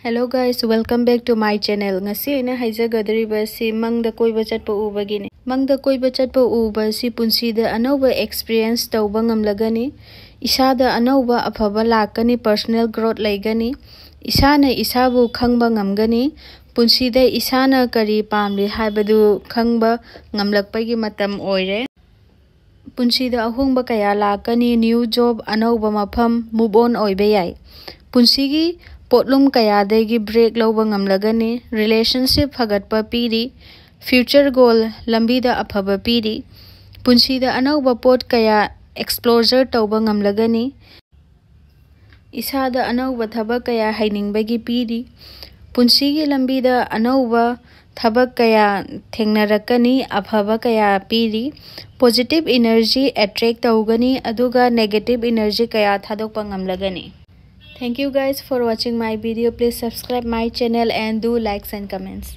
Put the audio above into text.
Hello guys, welcome back to my channel. Ngasi ina haijagdriba si mangda koiba chatpa ubagini. Mangda koiba chatpa uba si punsida anauba experience tauba ngamlagani. Isada anauba afaba lakani, personal growth laigani. Isana isabu khangba ngamgani. Punsida isana kari pamli haibadu khangba ngamlakpagi matam oire. Punsida ahungba kaya lakani, new job anauba mafam move on oibe yai. Punsigi potlum kayadagi break lauba ngamlagani, relationship hagatpa piri, future goal lambida afaba piri, punsida anauba pot kaya exposure tauba ngamlagani, isada anauba thabak kaya hainingbagi piri, punsigi lambida anauba thabak kaya thengnarakani, afaba kaya piri, positive energy attract taugani aduga negative energy kaya thadokpa ngamlagani. Thank you guys for watching my video. Please subscribe my channel and do likes and comments.